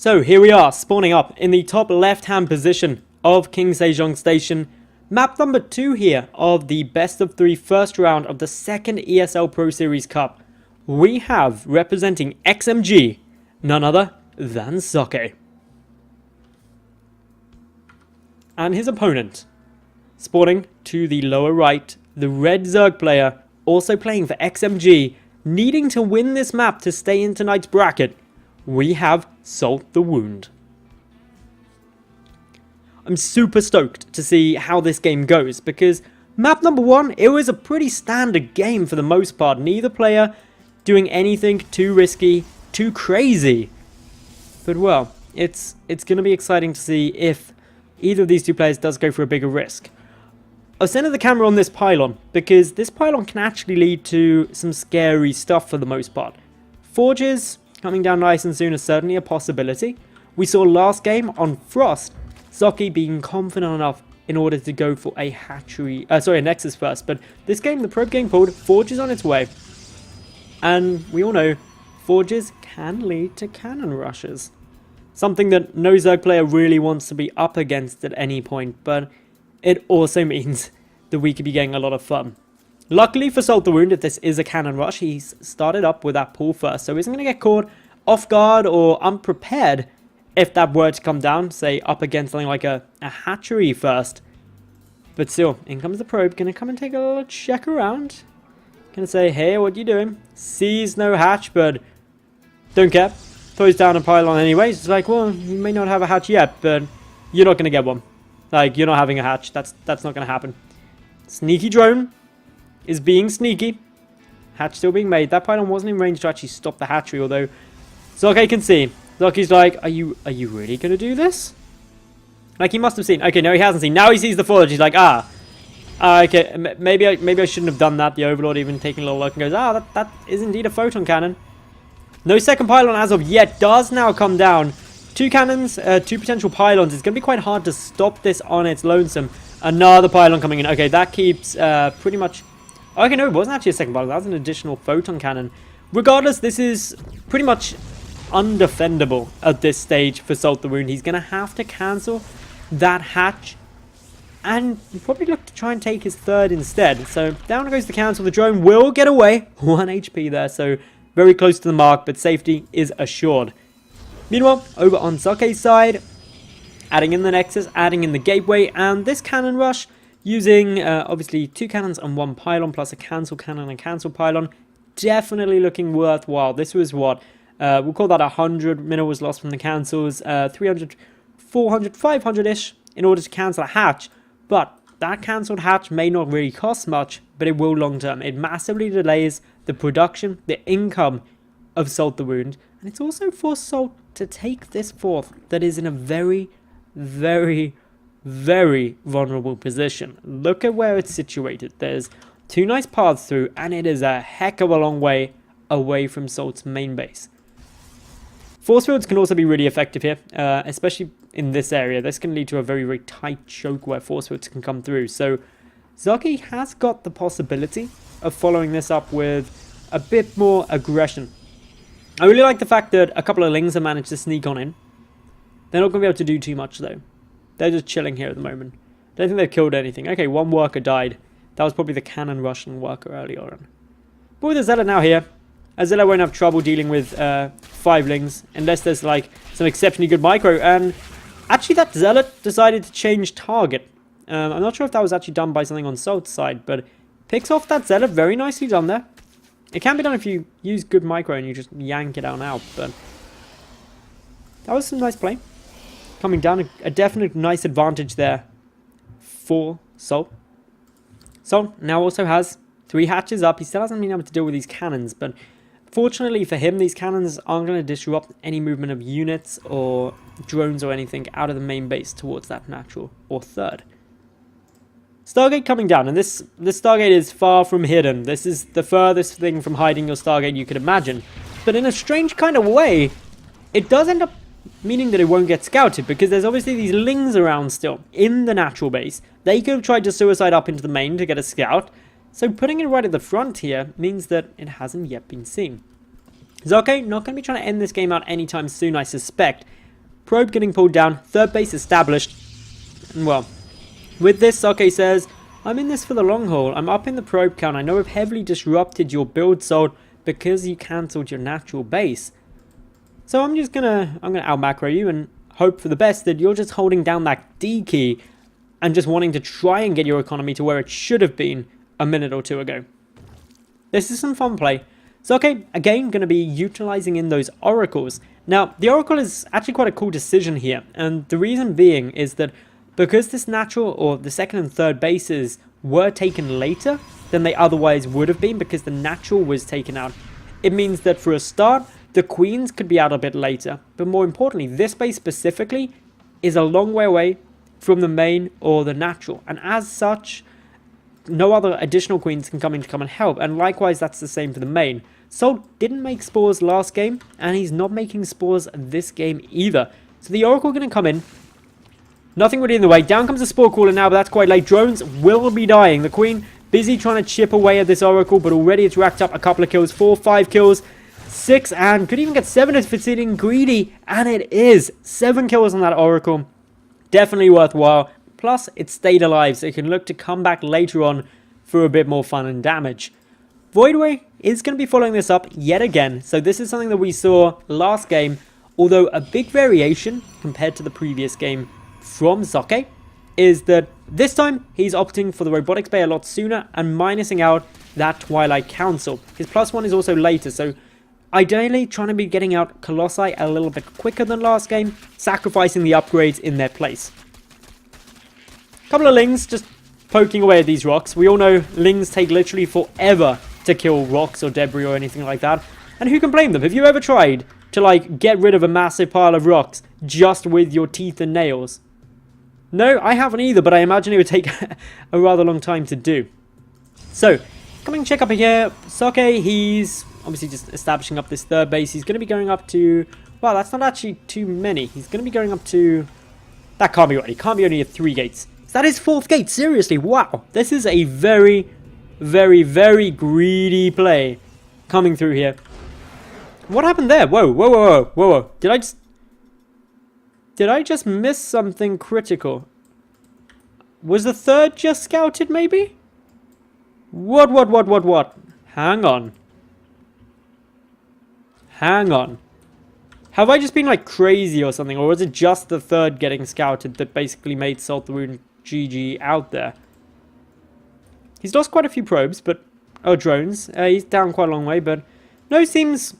So here we are, spawning up in the top left-hand position of King Sejong Station. Map number 2 here of the best of 3 first round of the second ESL Pro Series Cup. We have, representing XMG, none other than Socke. And his opponent, spawning to the lower right, the red Zerg player, also playing for XMG, needing to win this map to stay in tonight's bracket. We have SaltTheWound. I'm super stoked to see how this game goes, because map number 1, it was a pretty standard game for the most part. Neither player doing anything too risky, too crazy. But well, it's going to be exciting to see if either of these two players does go for a bigger risk. I've centered the camera on this pylon, because this pylon can actually lead to some scary stuff for the most part. Forges coming down nice and soon is certainly a possibility. We saw last game on Frost, Socke being confident enough in order to go for a hatchery, a Nexus first. But this game, the probe getting pulled, Forge is on its way. And we all know, Forges can lead to cannon rushes. Something that no Zerg player really wants to be up against at any point, but it also means that we could be getting a lot of fun. Luckily for SaltTheWound, if this is a cannon rush, he's started up with that pull first, so he isn't going to get caught off guard or unprepared if that were to come down, say up against something like a hatchery first. But still, in comes the probe, going to come and take a little check around. Going to say, hey, what are you doing? Sees no hatch, but don't care. Throws down a pylon anyways. It's like, well, you may not have a hatch yet, but you're not going to get one. Like, you're not having a hatch. That's not going to happen. Sneaky drone is being sneaky. Hatch still being made. That pylon wasn't in range to actually stop the hatchery, although Socke can see. Socke's like, are you really going to do this? Like, he must have seen. Okay, no, he hasn't seen. Now he sees the forge. He's like, okay, maybe I shouldn't have done that. The Overlord even taking a little look and goes, that is indeed a photon cannon. No second pylon as of yet. Does now come down. 2 cannons, 2 potential pylons. It's going to be quite hard to stop this on its lonesome. Another pylon coming in. Okay, that keeps pretty much... Okay, no, it wasn't actually a second pylon. That was an additional photon cannon. Regardless, this is pretty much undefendable at this stage for SaltTheWound. He's going to have to cancel that hatch and probably look to try and take his third instead. So down goes the cancel. The drone will get away. 1 HP there, so very close to the mark, but safety is assured. Meanwhile, over on Socke's side, adding in the Nexus, adding in the gateway, and this cannon rush using obviously 2 cannons and 1 pylon plus a cancel cannon and cancel pylon. Definitely looking worthwhile. This was what? We'll call that 100 minerals lost from the cancels, 300, 400, 500-ish in order to cancel a hatch. But that cancelled hatch may not really cost much, but it will long term. It massively delays the production, the income of SaltTheWound. And it's also forced Salt to take this fourth that is in a very, very, very vulnerable position. Look at where it's situated. There's 2 nice paths through, and it is a heck of a long way away from Salt's main base. Force fields can also be really effective here, especially in this area. This can lead to a very, very tight choke where force fields can come through. So Socke has got the possibility of following this up with a bit more aggression. I really like the fact that a couple of Lings have managed to sneak on in. They're not going to be able to do too much though. They're just chilling here at the moment. Don't think they've killed anything. Okay, 1 worker died. That was probably the cannon Russian worker earlier on. But with the Zealot now here, a Zealot won't have trouble dealing with 5 Lings unless there's like some exceptionally good micro. And actually that Zealot decided to change target. I'm not sure if that was actually done by something on Salt's side, but picks off that Zealot. Very nicely done there. It can be done if you use good micro and you just yank it out, but that was some nice play. Coming down, a definite nice advantage there for Salt. Salt now also has 3 hatches up. He still hasn't been able to deal with these cannons, but fortunately for him, these cannons aren't going to disrupt any movement of units or drones or anything out of the main base towards that natural or third. Stargate coming down, and this Stargate is far from hidden. This is the furthest thing from hiding your Stargate you could imagine. But in a strange kind of way, it does end up meaning that it won't get scouted, because there's obviously these Lings around still in the natural base. They could have tried to suicide up into the main to get a scout, so putting it right at the front here means that it hasn't yet been seen. Socke not going to be trying to end this game out anytime soon, I suspect. Probe getting pulled down, third base established. And well, with this, Socke says, I'm in this for the long haul. I'm up in the probe count. I know I've heavily disrupted your build, Salt, because you cancelled your natural base. So I'm gonna out macro you and hope for the best that you're just holding down that D key and just wanting to try and get your economy to where it should have been a minute or two ago. This is some fun play. Socke, again, going to be utilizing in those oracles. Now, the oracle is actually quite a cool decision here, and the reason being is that because this natural or the second and third bases were taken later than they otherwise would have been because the natural was taken out, it means that for a start, the queens could be out a bit later, but more importantly, this base specifically is a long way away from the main or the natural, and as such, no other additional queens can come in to come and help, and likewise that's the same for the main. Salt didn't make spores last game, and he's not making spores this game either. So the oracle going to come in, nothing really in the way, down comes the spore cooler now, but that's quite late. Drones will be dying. The queen busy trying to chip away at this oracle, but already it's racked up a couple of kills, 4, 5 kills, 6, and could even get 7 if it's sitting greedy, and it is 7 kills on that oracle. Definitely worthwhile. Plus, it stayed alive, so it can look to come back later on for a bit more fun and damage. Voidway is going to be following this up yet again, so this is something that we saw last game, although a big variation compared to the previous game from Socke is that this time he's opting for the Robotics Bay a lot sooner and minusing out that Twilight Council. His +1 is also later, so ideally trying to be getting out Colossi a little bit quicker than last game, sacrificing the upgrades in their place. Couple of Lings just poking away at these rocks. We all know Lings take literally forever to kill rocks or debris or anything like that. And who can blame them? Have you ever tried to like get rid of a massive pile of rocks just with your teeth and nails? No, I haven't either, but I imagine it would take a rather long time to do. So, coming check up here, Socke, he's obviously just establishing up this third base. He's going to be going up to, well, that's not actually too many. He's going to be going up to, that can't be right. He can't be only at 3 gates. Is that his 4th gate? Seriously, wow. This is a very, very, very greedy play coming through here. What happened there? Whoa, whoa, whoa, whoa, whoa. Did I just miss something critical? Was the 3rd just scouted, maybe? What? Hang on. Hang on. Have I just been like crazy or something? Or was it just the 3rd getting scouted that basically made SaltTheWound GG out there? He's lost quite a few probes, but... oh, drones. He's down quite a long way, but... no, seems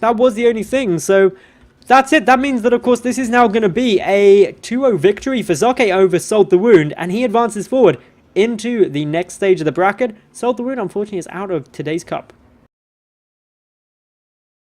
that was the only thing, so... that's it. That means that, of course, this is now going to be a 2-0 victory for Socke over SaltTheWound, and he advances forward into the next stage of the bracket. SaltTheWound, unfortunately, is out of today's cup.